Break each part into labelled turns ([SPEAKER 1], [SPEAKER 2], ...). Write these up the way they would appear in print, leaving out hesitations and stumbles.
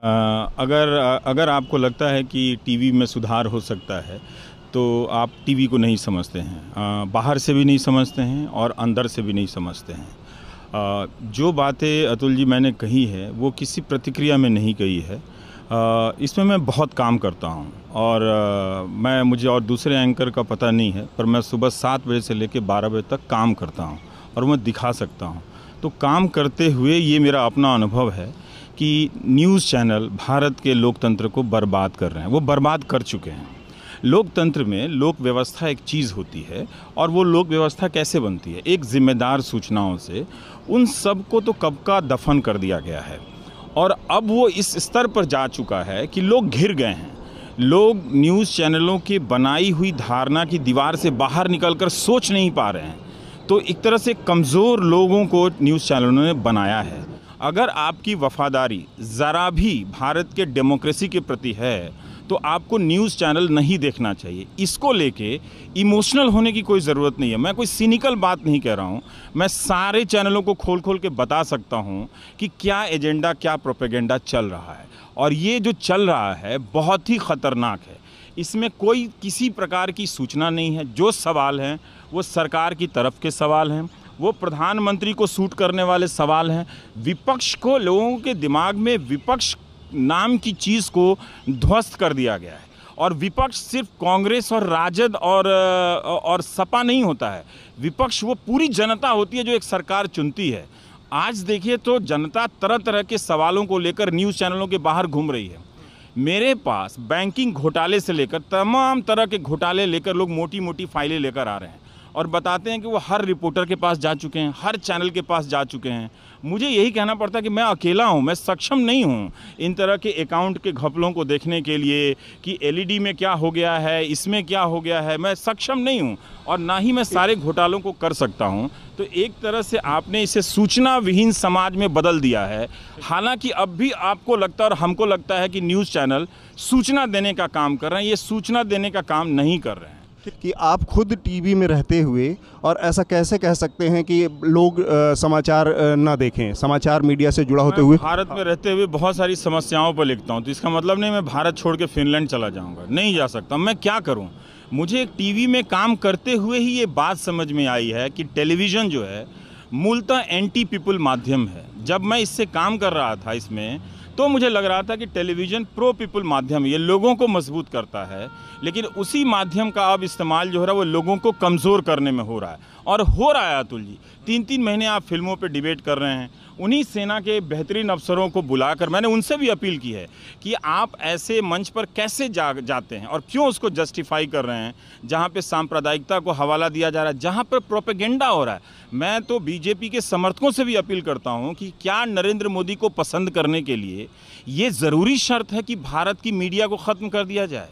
[SPEAKER 1] अगर आपको लगता है कि टीवी में सुधार हो सकता है तो आप टीवी को नहीं समझते हैं, बाहर से भी नहीं समझते हैं और अंदर से भी नहीं समझते हैं। जो बातें अतुल जी मैंने कही है वो किसी प्रतिक्रिया में नहीं कही है। इसमें मैं बहुत काम करता हूं और मुझे और दूसरे एंकर का पता नहीं है, पर मैं सुबह 7 बजे से लेकर 12 बजे तक काम करता हूं और मैं दिखा सकता हूं। तो काम करते हुए ये मेरा अपना अनुभव है कि न्यूज़ चैनल भारत के लोकतंत्र को बर्बाद कर रहे हैं, वो बर्बाद कर चुके हैं। लोकतंत्र में लोक व्यवस्था एक चीज़ होती है और वो लोक व्यवस्था कैसे बनती है, एक जिम्मेदार सूचनाओं से। उन सब को तो कब का दफन कर दिया गया है और अब वो इस स्तर पर जा चुका है कि लोग घिर गए हैं। लोग न्यूज़ चैनलों की बनाई हुई धारणा की दीवार से बाहर निकलकर सोच नहीं पा रहे हैं। तो एक तरह से कमज़ोर लोगों को न्यूज़ चैनलों ने बनाया है। अगर आपकी वफादारी ज़रा भी भारत के डेमोक्रेसी के प्रति है तो आपको न्यूज़ चैनल नहीं देखना चाहिए। इसको लेके इमोशनल होने की कोई ज़रूरत नहीं है। मैं कोई सिनिकल बात नहीं कह रहा हूँ, मैं सारे चैनलों को खोल खोल के बता सकता हूँ कि क्या एजेंडा, क्या प्रोपेगेंडा चल रहा है और ये जो चल रहा है बहुत ही ख़तरनाक है। इसमें कोई किसी प्रकार की सूचना नहीं है। जो सवाल हैं वो सरकार की तरफ के सवाल हैं, वो प्रधानमंत्री को सूट करने वाले सवाल हैं। विपक्ष को, लोगों के दिमाग में विपक्ष नाम की चीज़ को ध्वस्त कर दिया गया है और विपक्ष सिर्फ कांग्रेस और राजद और सपा नहीं होता है। विपक्ष वो पूरी जनता होती है जो एक सरकार चुनती है। आज देखिए तो जनता तरह तरह के सवालों को लेकर न्यूज़ चैनलों के बाहर घूम रही है। मेरे पास बैंकिंग घोटाले से लेकर तमाम तरह के घोटाले लेकर लोग मोटी मोटी फाइलें लेकर आ रहे हैं और बताते हैं कि वो हर रिपोर्टर के पास जा चुके हैं, हर चैनल के पास जा चुके हैं। मुझे यही कहना पड़ता है कि मैं अकेला हूं, मैं सक्षम नहीं हूं इन तरह के अकाउंट के घपलों को देखने के लिए कि एलईडी में क्या हो गया है, इसमें क्या हो गया है। मैं सक्षम नहीं हूं और ना ही मैं सारे घोटालों को कर सकता हूं। तो एक तरह से आपने इसे सूचना विहीन समाज में बदल दिया है। हालांकि अब भी आपको लगता है और हमको लगता है कि न्यूज़ चैनल सूचना देने का काम कर रहे हैं, ये सूचना देने का काम नहीं कर रहे हैं।
[SPEAKER 2] कि आप खुद टीवी में रहते हुए और ऐसा कैसे कह सकते हैं कि लोग समाचार ना देखें, समाचार मीडिया से जुड़ा होते हुए?
[SPEAKER 1] भारत में रहते हुए बहुत सारी समस्याओं पर लिखता हूं, तो इसका मतलब नहीं मैं भारत छोड़ के फिनलैंड चला जाऊंगा, नहीं जा सकता। मैं क्या करूं? मुझे टीवी में काम करते हुए ही ये बात समझ में आई है कि टेलीविज़न जो है मूलतः एंटी पीपल माध्यम है। जब मैं इससे काम कर रहा था इसमें तो मुझे लग रहा था कि टेलीविज़न प्रो पीपल माध्यम है, ये लोगों को मजबूत करता है। लेकिन उसी माध्यम का अब इस्तेमाल जो हो रहा है वो लोगों को कमज़ोर करने में हो रहा है और हो रहा है। अतुल जी 3-3 महीने आप फिल्मों पे डिबेट कर रहे हैं। उन्हीं सेना के बेहतरीन अफसरों को बुलाकर मैंने उनसे भी अपील की है कि आप ऐसे मंच पर कैसे जाते हैं और क्यों उसको जस्टिफाई कर रहे हैं जहाँ पे सांप्रदायिकता को हवाला दिया जा रहा है, जहाँ पर प्रोपेगेंडा हो रहा है। मैं तो बीजेपी के समर्थकों से भी अपील करता हूँ कि क्या नरेंद्र मोदी को पसंद करने के लिए ये ज़रूरी शर्त है कि भारत की मीडिया को ख़त्म कर दिया जाए?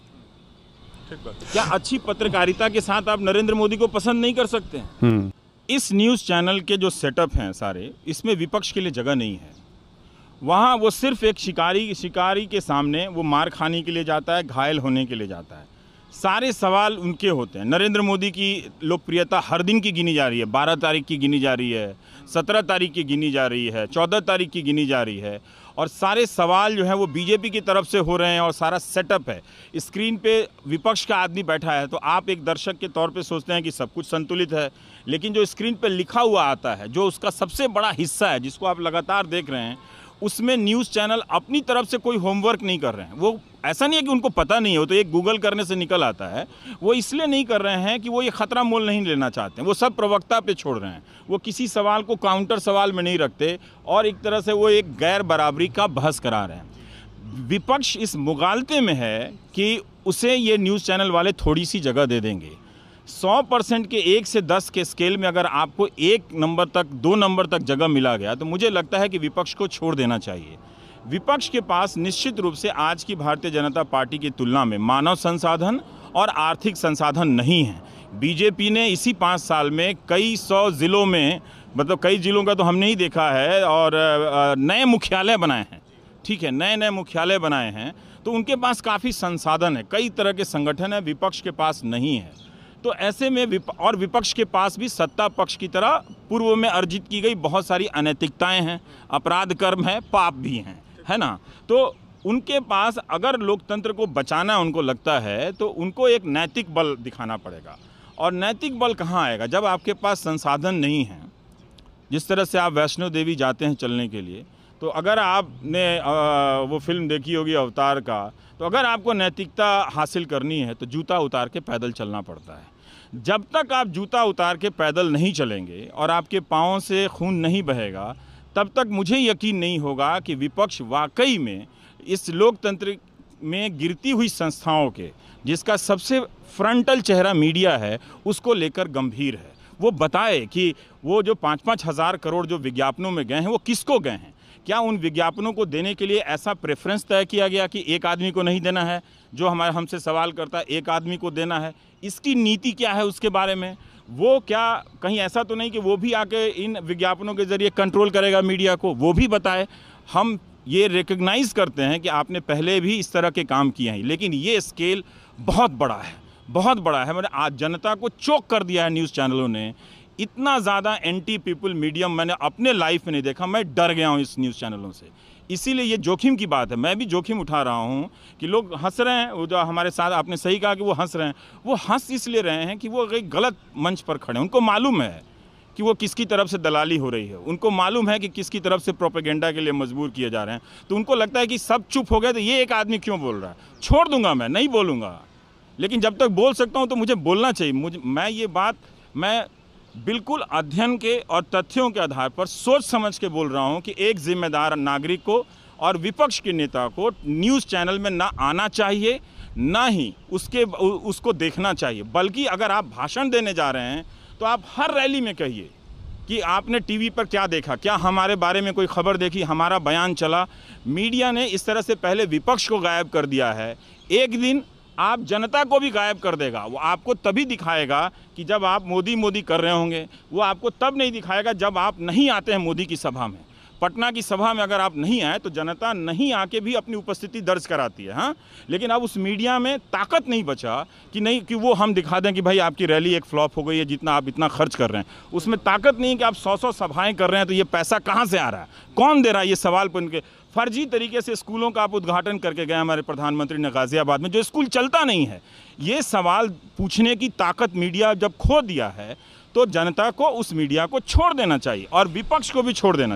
[SPEAKER 1] क्या अच्छी पत्रकारिता के साथ आप नरेंद्र मोदी को पसंद नहीं कर सकते हैं? इस न्यूज़ चैनल के जो सेटअप हैं सारे, इसमें विपक्ष के लिए जगह नहीं है। वहाँ वो सिर्फ एक शिकारी के सामने वो मार खाने के लिए जाता है, घायल होने के लिए जाता है। सारे सवाल उनके होते हैं। नरेंद्र मोदी की लोकप्रियता हर दिन की गिनी जा रही है, 12 तारीख की गिनी जा रही है, 17 तारीख की गिनी जा रही है, 14 तारीख की गिनी जा रही है और सारे सवाल जो है वो बीजेपी की तरफ से हो रहे हैं और सारा सेटअप है। स्क्रीन पे विपक्ष का आदमी बैठा है तो आप एक दर्शक के तौर पे सोचते हैं कि सब कुछ संतुलित है, लेकिन जो स्क्रीन पे लिखा हुआ आता है, जो उसका सबसे बड़ा हिस्सा है जिसको आप लगातार देख रहे हैं, उसमें न्यूज़ चैनल अपनी तरफ से कोई होमवर्क नहीं कर रहे हैं। वो ऐसा नहीं है कि उनको पता नहीं हो, तो एक गूगल करने से निकल आता है। वो इसलिए नहीं कर रहे हैं कि वो ये ख़तरा मोल नहीं लेना चाहते हैं, वो सब प्रवक्ता पे छोड़ रहे हैं। वो किसी सवाल को काउंटर सवाल में नहीं रखते और एक तरह से वो एक गैर बराबरी का बहस करा रहे हैं। विपक्ष इस मुगालते में है कि उसे ये न्यूज़ चैनल वाले थोड़ी सी जगह दे देंगे। 100% के 1 से 10 के स्केल में अगर आपको 1 नंबर तक, 2 नंबर तक जगह मिला गया तो मुझे लगता है कि विपक्ष को छोड़ देना चाहिए। विपक्ष के पास निश्चित रूप से आज की भारतीय जनता पार्टी की तुलना में मानव संसाधन और आर्थिक संसाधन नहीं है। बीजेपी ने इसी 5 साल में कई 100 ज़िलों में, मतलब कई ज़िलों का तो हमने ही देखा है, और नए मुख्यालय बनाए हैं। ठीक है, नए मुख्यालय बनाए हैं तो उनके पास काफ़ी संसाधन है, कई तरह के संगठन है, विपक्ष के पास नहीं है। तो ऐसे में विपक्ष के पास भी सत्ता पक्ष की तरह पूर्व में अर्जित की गई बहुत सारी अनैतिकताएं हैं, अपराध कर्म है, पाप भी हैं, है ना। तो उनके पास अगर लोकतंत्र को बचाना उनको लगता है तो उनको एक नैतिक बल दिखाना पड़ेगा। और नैतिक बल कहाँ आएगा? जब आपके पास संसाधन नहीं हैं। जिस तरह से आप वैष्णो देवी जाते हैं चलने के लिए, तो अगर आपने वो फिल्म देखी होगी अवतार का, तो अगर आपको नैतिकता हासिल करनी है तो जूता उतार के पैदल चलना पड़ता है। जब तक आप जूता उतार के पैदल नहीं चलेंगे और आपके पाँव से खून नहीं बहेगा, तब तक मुझे यकीन नहीं होगा कि विपक्ष वाकई में इस लोकतंत्र में गिरती हुई संस्थाओं के, जिसका सबसे फ्रंटल चेहरा मीडिया है, उसको लेकर गंभीर है। वो बताए कि वो जो 5-5 हज़ार करोड़ जो विज्ञापनों में गए हैं वो किसको गए हैं। क्या उन विज्ञापनों को देने के लिए ऐसा प्रेफरेंस तय किया गया कि एक आदमी को नहीं देना है, जो हमसे सवाल करता है एक आदमी को देना है? इसकी नीति क्या है उसके बारे में? वो क्या कहीं ऐसा तो नहीं कि वो भी आके इन विज्ञापनों के ज़रिए कंट्रोल करेगा मीडिया को? वो भी बताए। हम ये रिकग्नाइज़ करते हैं कि आपने पहले भी इस तरह के काम किए हैं, लेकिन ये स्केल बहुत बड़ा है, बहुत बड़ा है। मैंने आज जनता को चोक कर दिया है न्यूज़ चैनलों ने। इतना ज़्यादा एंटी पीपल मीडियम मैंने अपने लाइफ में नहीं देखा। मैं डर गया हूँ इस न्यूज़ चैनलों से। इसीलिए ये जोखिम की बात है। मैं भी जोखिम उठा रहा हूँ कि लोग हंस रहे हैं। वो जो हमारे साथ, आपने सही कहा कि वो हंस रहे हैं। वो हंस इसलिए रहे हैं कि वो एक गलत मंच पर खड़े हैं। उनको मालूम है कि वो किसकी तरफ से दलाली हो रही है, उनको मालूम है कि किसकी तरफ से प्रोपेगेंडा के लिए मजबूर किए जा रहे हैं। तो उनको लगता है कि सब चुप हो गए तो ये एक आदमी क्यों बोल रहा है, छोड़ दूंगा, मैं नहीं बोलूँगा। लेकिन जब तक बोल सकता हूँ तो मुझे बोलना चाहिए। मैं ये बात बिल्कुल अध्ययन के और तथ्यों के आधार पर सोच समझ के बोल रहा हूँ कि एक जिम्मेदार नागरिक को और विपक्ष के नेता को न्यूज़ चैनल में ना आना चाहिए, ना ही उसको देखना चाहिए। बल्कि अगर आप भाषण देने जा रहे हैं तो आप हर रैली में कहिए कि आपने टीवी पर क्या देखा, क्या हमारे बारे में कोई खबर देखी, हमारा बयान चला। मीडिया ने इस तरह से पहले विपक्ष को गायब कर दिया है। एक दिन आप जनता को भी गायब कर देगा। वो आपको तभी दिखाएगा कि जब आप मोदी कर रहे होंगे। वो आपको तब नहीं दिखाएगा जब आप नहीं आते हैं मोदी की सभा में। पटना की सभा में अगर आप नहीं आए तो जनता नहीं आके भी अपनी उपस्थिति दर्ज कराती है। हाँ, लेकिन अब उस मीडिया में ताकत नहीं बचा कि नहीं कि वो हम दिखा दें कि भाई आपकी रैली एक फ्लॉप हो गई है, जितना आप इतना खर्च कर रहे हैं। उसमें ताकत नहीं कि आप 100 सभाएं कर रहे हैं तो ये पैसा कहाँ से आ रहा है, कौन दे रहा है, ये सवाल पर उनके फर्जी तरीके से स्कूलों का आप उद्घाटन करके गए हमारे प्रधानमंत्री ने गाजियाबाद में, जो स्कूल चलता नहीं है। ये सवाल पूछने की ताकत मीडिया जब खो दिया है तो जनता को उस मीडिया को छोड़ देना चाहिए और विपक्ष को भी छोड़ देना चाहिए।